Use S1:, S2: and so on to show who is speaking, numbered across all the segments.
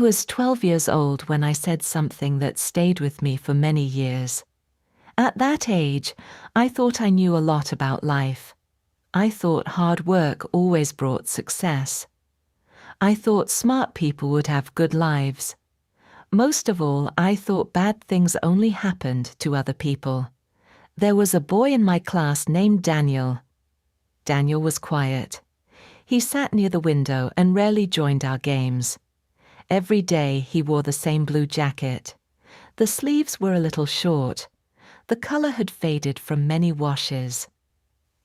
S1: I was 12 years old when I said something that stayed with me for many years. At that age, I thought I knew a lot about life. I thought hard work always brought success. I thought smart people would have good lives. Most of all, I thought bad things only happened to other people. There was a boy in my class named Daniel. Daniel was quiet. He sat near the window and rarely joined our games. Every day he wore the same blue jacket. The sleeves were a little short. The color had faded from many washes.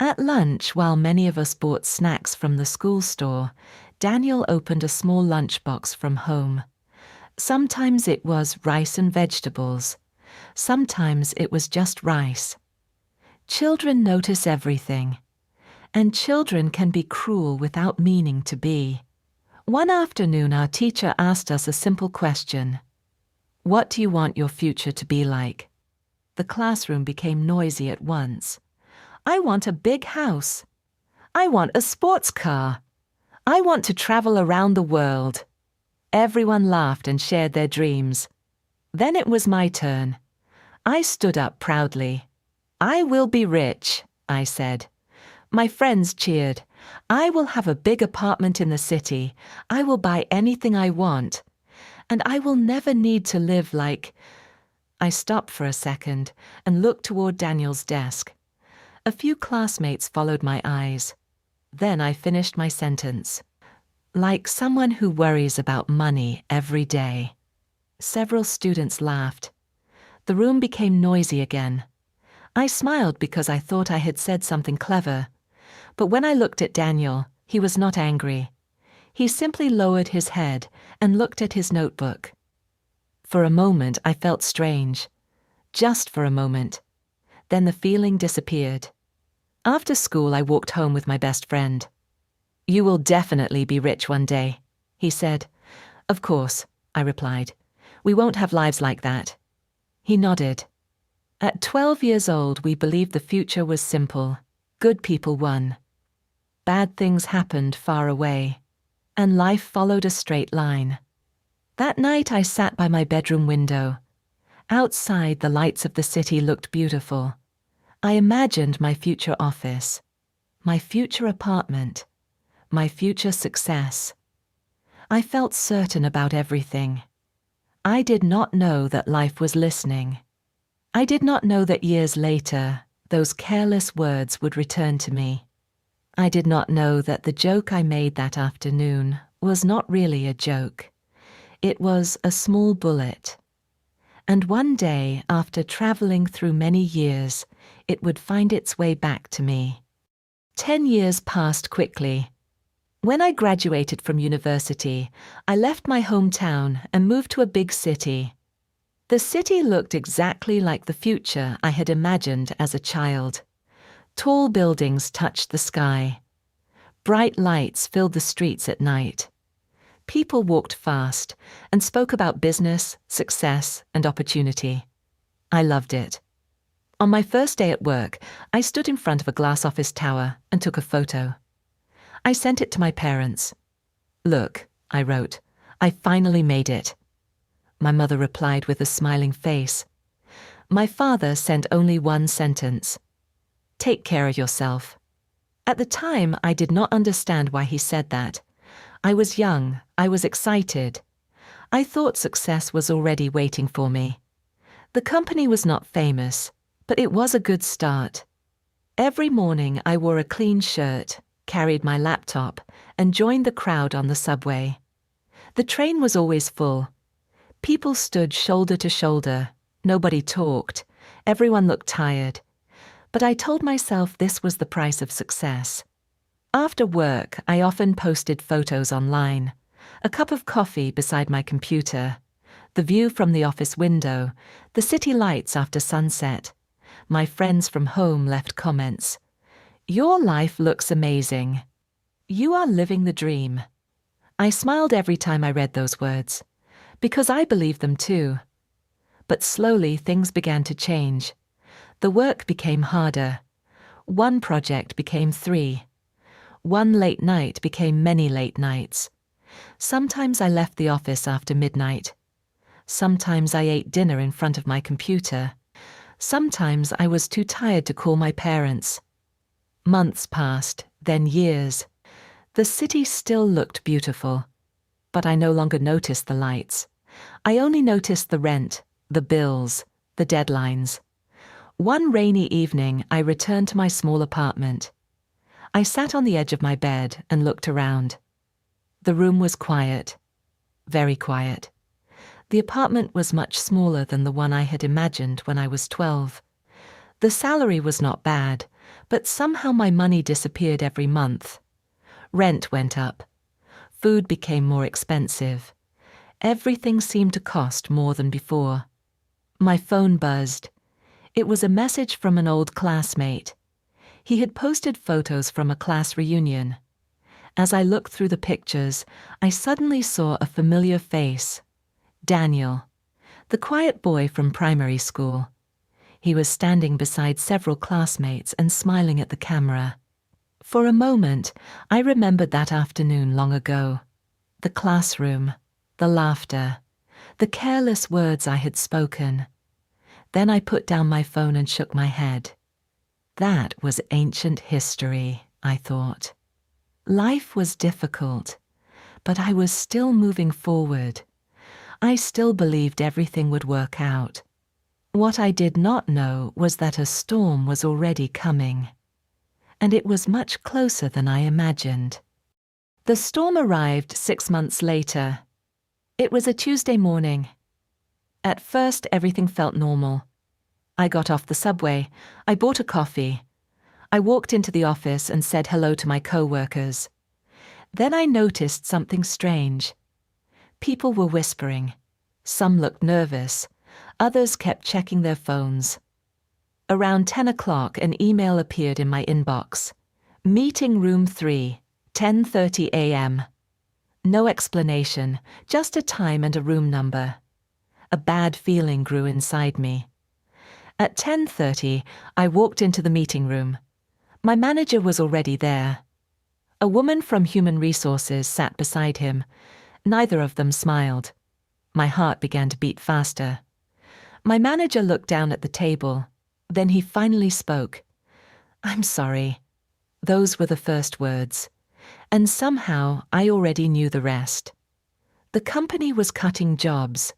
S1: At lunch, while many of us bought snacks from the school store, Daniel opened a small lunchbox from home. Sometimes it was rice and vegetables. Sometimes it was just rice. Children notice everything. And children can be cruel without meaning to be. One afternoon, our teacher asked us a simple question. What do you want your future to be like? The classroom became noisy at once. I want a big house. I want a sports car. I want to travel around the world. Everyone laughed and shared their dreams. Then it was my turn. I stood up proudly. I will be rich, I said. My friends cheered. I will have a big apartment in the city. I will buy anything I want. And I will never need to live like... I stopped for a second and looked toward Daniel's desk. A few classmates followed my eyes. Then I finished my sentence. Like someone who worries about money every day. Several students laughed. The room became noisy again. I smiled because I thought I had said something clever. But when I looked at Daniel, he was not angry. He simply lowered his head and looked at his notebook. For a moment, I felt strange. Just for a moment. Then the feeling disappeared. After school, I walked home with my best friend. You will definitely be rich one day, he said. Of course, I replied. We won't have lives like that. He nodded. At 12 years old, we believed the future was simple. Good people won. Bad things happened far away, and life followed a straight line. That night I sat by my bedroom window. Outside, the lights of the city looked beautiful. I imagined my future office, my future apartment, my future success. I felt certain about everything. I did not know that life was listening. I did not know that years later, those careless words would return to me. I did not know that the joke I made that afternoon was not really a joke. It was a small bullet. And one day, after traveling through many years, it would find its way back to me. 10 years passed quickly. When I graduated from university, I left my hometown and moved to a big city. The city looked exactly like the future I had imagined as a child. Tall buildings touched the sky. Bright lights filled the streets at night. People walked fast and spoke about business, success, and opportunity. I loved it. On my first day at work, I stood in front of a glass office tower and took a photo. I sent it to my parents. Look, I wrote, I finally made it. My mother replied with a smiling face. My father sent only one sentence. Take care of yourself. At the time, I did not understand why he said that. I was young, I was excited. I thought success was already waiting for me. The company was not famous, but it was a good start. Every morning I wore a clean shirt, carried my laptop, and joined the crowd on the subway. The train was always full. People stood shoulder to shoulder. Nobody talked. Everyone looked tired. But I told myself this was the price of success. After work, I often posted photos online. A cup of coffee beside my computer. The view from the office window. The city lights after sunset. My friends from home left comments. Your life looks amazing. You are living the dream. I smiled every time I read those words, because I believed them too. But slowly things began to change. The work became harder. One project became 3. One late night became many late nights. Sometimes I left the office after midnight. Sometimes I ate dinner in front of my computer. Sometimes I was too tired to call my parents. Months passed, then years. The city still looked beautiful, but I no longer noticed the lights. I only noticed the rent, the bills, the deadlines. One rainy evening, I returned to my small apartment. I sat on the edge of my bed and looked around. The room was quiet, very quiet. The apartment was much smaller than the one I had imagined when I was 12. The salary was not bad, but somehow my money disappeared every month. Rent went up. Food became more expensive. Everything seemed to cost more than before. My phone buzzed. It was a message from an old classmate. He had posted photos from a class reunion. As I looked through the pictures, I suddenly saw a familiar face. Daniel, the quiet boy from primary school. He was standing beside several classmates and smiling at the camera. For a moment, I remembered that afternoon long ago. The classroom, the laughter, the careless words I had spoken. Then I put down my phone and shook my head. That was ancient history, I thought. Life was difficult, but I was still moving forward. I still believed everything would work out. What I did not know was that a storm was already coming, and it was much closer than I imagined. The storm arrived 6 months later. It was a Tuesday morning. At first, everything felt normal. I got off the subway. I bought a coffee. I walked into the office and said hello to my co-workers. Then I noticed something strange. People were whispering. Some looked nervous. Others kept checking their phones. Around 10 o'clock, an email appeared in my inbox. Meeting room 3, 10:30 a.m. No explanation, just a time and a room number. A bad feeling grew inside me. At 10:30, I walked into the meeting room. My manager was already there. A woman from Human Resources sat beside him. Neither of them smiled. My heart began to beat faster. My manager looked down at the table. Then he finally spoke. "I'm sorry." Those were the first words. And somehow I already knew the rest. The company was cutting jobs.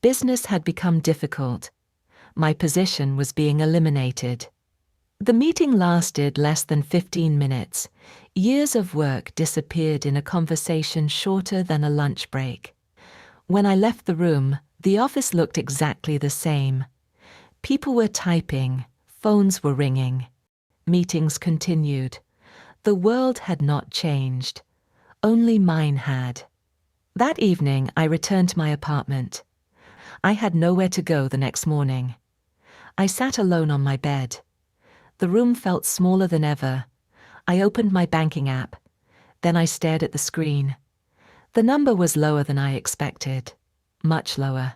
S1: Business had become difficult. My position was being eliminated. The meeting lasted less than 15 minutes. Years of work disappeared in a conversation shorter than a lunch break. When I left the room, the office looked exactly the same. People were typing, phones were ringing. Meetings continued. The world had not changed. Only mine had. That evening, I returned to my apartment. I had nowhere to go the next morning. I sat alone on my bed. The room felt smaller than ever. I opened my banking app. Then I stared at the screen. The number was lower than I expected. Much lower.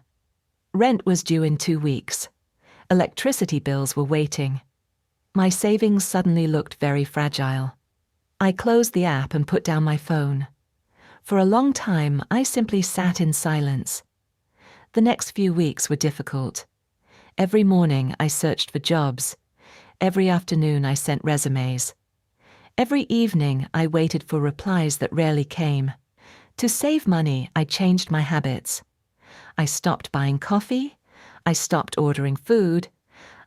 S1: Rent was due in 2 weeks. Electricity bills were waiting. My savings suddenly looked very fragile. I closed the app and put down my phone. For a long time, I simply sat in silence. The next few weeks were difficult. Every morning, I searched for jobs. Every afternoon, I sent resumes. Every evening, I waited for replies that rarely came. To save money, I changed my habits. I stopped buying coffee. I stopped ordering food.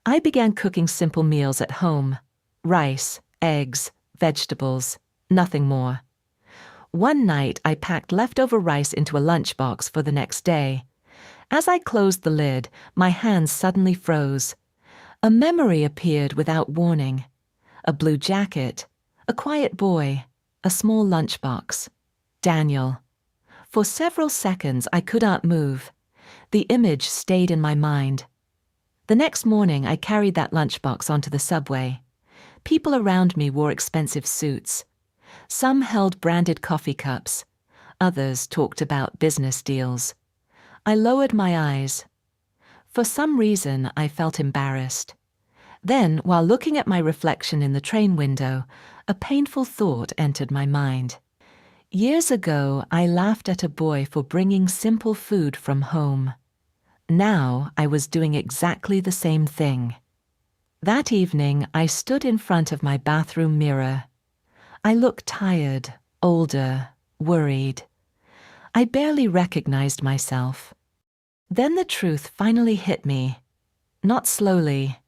S1: I began cooking simple meals at home. Rice, eggs, vegetables, nothing more. One night, I packed leftover rice into a lunchbox for the next day. As I closed the lid, my hands suddenly froze. A memory appeared without warning. A blue jacket, a quiet boy, a small lunchbox. Daniel. For several seconds, I could not move. The image stayed in my mind. The next morning, I carried that lunchbox onto the subway. People around me wore expensive suits. Some held branded coffee cups. Others talked about business deals. I lowered my eyes. For some reason, I felt embarrassed. Then, while looking at my reflection in the train window, a painful thought entered my mind. Years ago, I laughed at a boy for bringing simple food from home. Now I was doing exactly the same thing. That evening, I stood in front of my bathroom mirror. I looked tired, older, worried. I barely recognized myself. Then the truth finally hit me. Not slowly,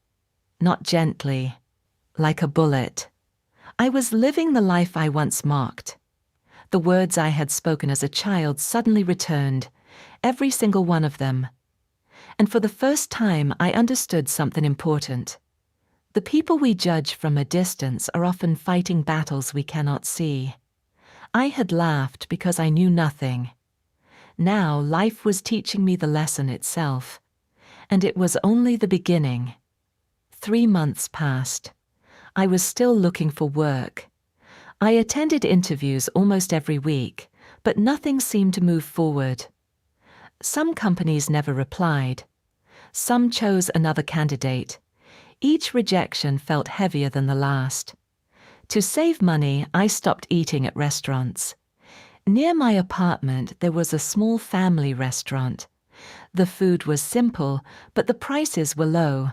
S1: not gently, like a bullet. I was living the life I once mocked. The words I had spoken as a child suddenly returned, every single one of them. And for the first time, I understood something important. The people we judge from a distance are often fighting battles we cannot see. I had laughed because I knew nothing. Now life was teaching me the lesson itself. And it was only the beginning. 3 months passed. I was still looking for work. I attended interviews almost every week, but nothing seemed to move forward. Some companies never replied. Some chose another candidate. Each rejection felt heavier than the last. To save money, I stopped eating at restaurants. Near my apartment, there was a small family restaurant. The food was simple, but the prices were low.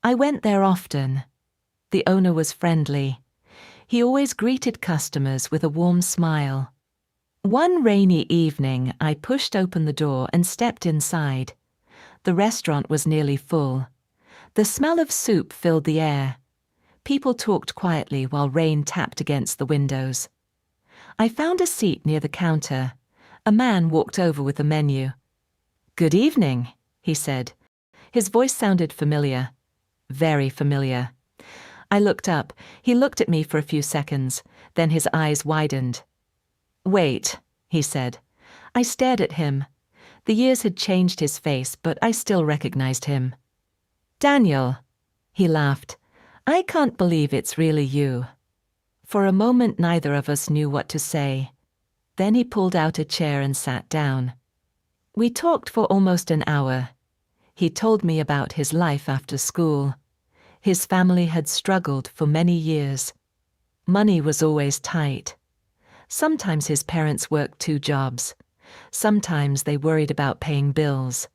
S1: I went there often. The owner was friendly. He always greeted customers with a warm smile. One rainy evening, I pushed open the door and stepped inside. The restaurant was nearly full. The smell of soup filled the air. People talked quietly while rain tapped against the windows. I found a seat near the counter. A man walked over with a menu. "Good evening," he said. His voice sounded familiar. Very familiar. I looked up. He looked at me for a few seconds. Then his eyes widened. "Wait," he said. I stared at him. The years had changed his face, but I still recognized him. "Daniel," he laughed. "I can't believe it's really you." For a moment, neither of us knew what to say. Then he pulled out a chair and sat down. We talked for almost an hour. He told me about his life after school. His family had struggled for many years. Money was always tight. Sometimes his parents worked 2 jobs. Sometimes they worried about paying bills.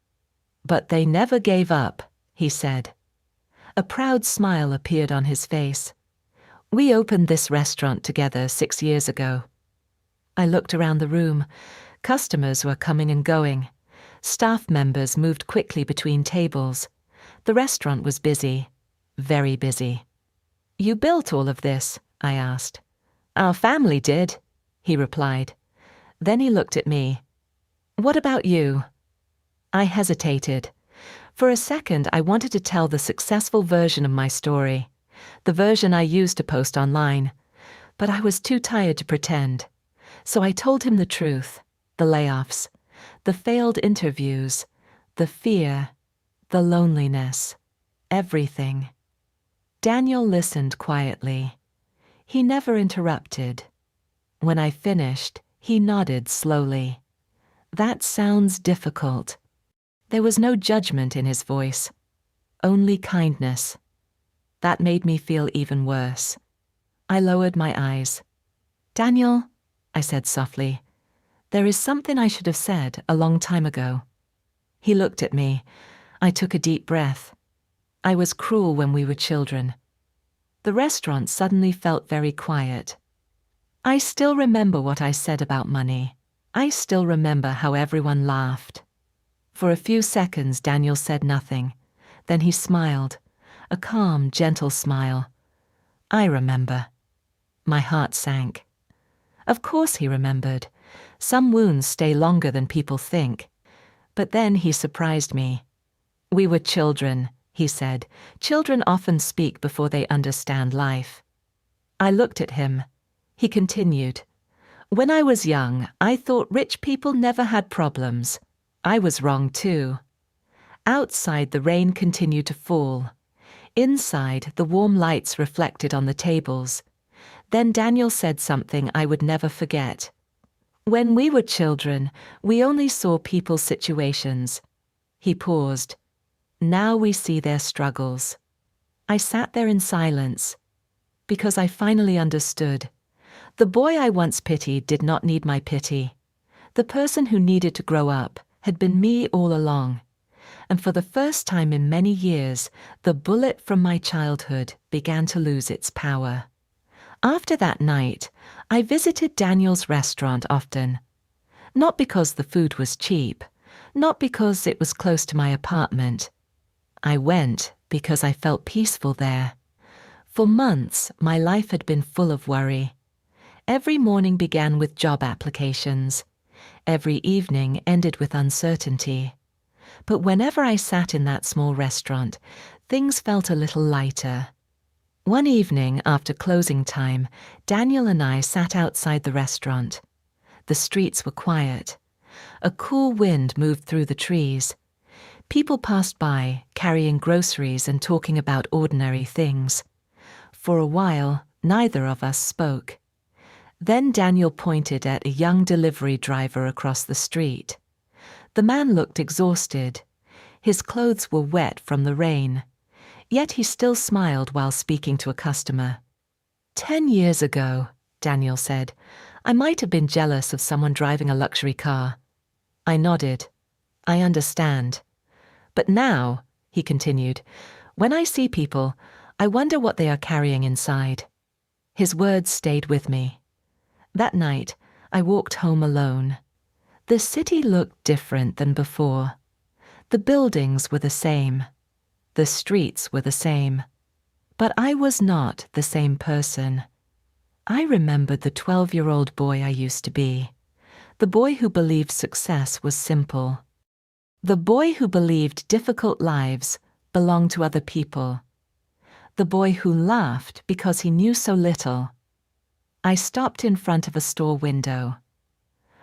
S1: But they never gave up, he said. A proud smile appeared on his face. "We opened this restaurant together 6 years ago." I looked around the room. Customers were coming and going. Staff members moved quickly between tables. The restaurant was busy, very busy. "You built all of this?" I asked. "Our family did," he replied. Then he looked at me. "What about you?" I hesitated. For a second, I wanted to tell the successful version of my story, the version I used to post online, but I was too tired to pretend. So I told him the truth, the layoffs, the failed interviews, the fear, the loneliness, everything. Daniel listened quietly. He never interrupted. When I finished, he nodded slowly. "That sounds difficult." There was no judgment in his voice, only kindness. That made me feel even worse. I lowered my eyes. "Daniel," I said softly, "there is something I should have said a long time ago." He looked at me. I took a deep breath. I was cruel when we were children. The restaurant suddenly felt very quiet. I still remember what I said about money. I still remember how everyone laughed. For a few seconds, Daniel said nothing. Then he smiled, a calm, gentle smile. I remember. My heart sank. Of course he remembered. Some wounds stay longer than people think. But then he surprised me. "We were children," he said. "Children often speak before they understand life." I looked at him. He continued. "When I was young, I thought rich people never had problems. I was wrong too." Outside, the rain continued to fall. Inside, the warm lights reflected on the tables. Then Daniel said something I would never forget. "When we were children, we only saw people's situations." He paused. "Now we see their struggles." I sat there in silence, because I finally understood. The boy I once pitied did not need my pity. The person who needed to grow up had been me all along. And for the first time in many years, the bullet from my childhood began to lose its power. After that night, I visited Daniel's restaurant often. Not because the food was cheap, not because it was close to my apartment. I went because I felt peaceful there. For months, my life had been full of worry. Every morning began with job applications. Every evening ended with uncertainty. But whenever I sat in that small restaurant, things felt a little lighter. One evening after closing time, Daniel and I sat outside the restaurant. The streets were quiet. A cool wind moved through the trees. People passed by, carrying groceries and talking about ordinary things. For a while, neither of us spoke. Then Daniel pointed at a young delivery driver across the street. The man looked exhausted. His clothes were wet from the rain. Yet he still smiled while speaking to a customer. 10 years ago, Daniel said, I might have been jealous of someone driving a luxury car. I nodded. I understand. But now, he continued, when I see people, I wonder what they are carrying inside. His words stayed with me. That night, I walked home alone. The city looked different than before. The buildings were the same. The streets were the same. But I was not the same person. I remembered the 12-year-old boy I used to be. The boy who believed success was simple. The boy who believed difficult lives belonged to other people. The boy who laughed because he knew so little. I stopped in front of a store window.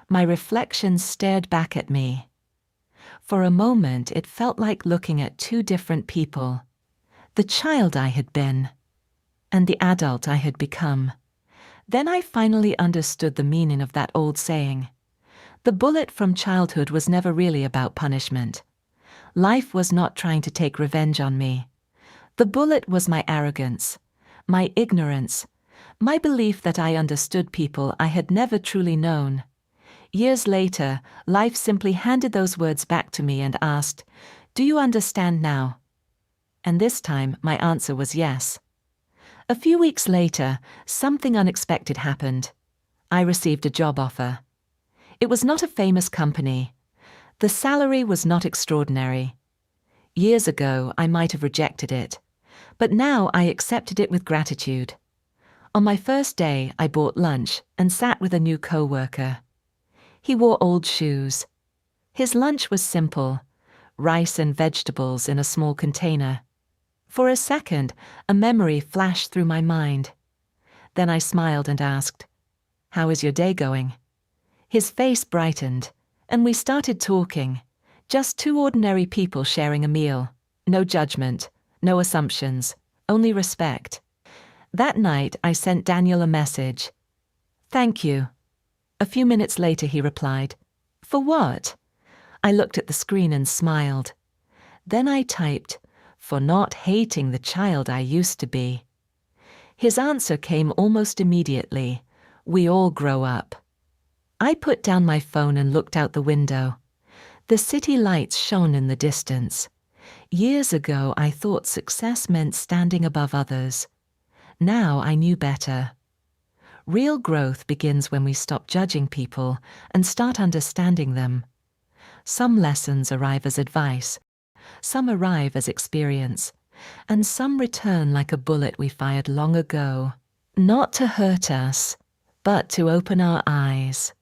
S1: My reflection stared back at me. For a moment, it felt like looking at two different people. The child I had been, and the adult I had become. Then I finally understood the meaning of that old saying. The bullet from childhood was never really about punishment. Life was not trying to take revenge on me. The bullet was my arrogance, my ignorance, my belief that I understood people I had never truly known. Years later, life simply handed those words back to me and asked, "Do you understand now?" And this time, my answer was yes. A few weeks later, something unexpected happened. I received a job offer. It was not a famous company. The salary was not extraordinary. Years ago, I might have rejected it, but now I accepted it with gratitude. On my first day, I bought lunch and sat with a new co-worker. He wore old shoes. His lunch was simple, rice and vegetables in a small container. For a second, a memory flashed through my mind. Then I smiled and asked, "How is your day going?" His face brightened, and we started talking, just two ordinary people sharing a meal. No judgment, no assumptions, only respect. That night, I sent Daniel a message. "Thank you." A few minutes later, he replied, "For what?" I looked at the screen and smiled. Then I typed, "For not hating the child I used to be." His answer came almost immediately. "We all grow up." I put down my phone and looked out the window. The city lights shone in the distance. Years ago, I thought success meant standing above others. Now I knew better. Real growth begins when we stop judging people and start understanding them. Some lessons arrive as advice, some arrive as experience, and some return like a bullet we fired long ago, not to hurt us, but to open our eyes.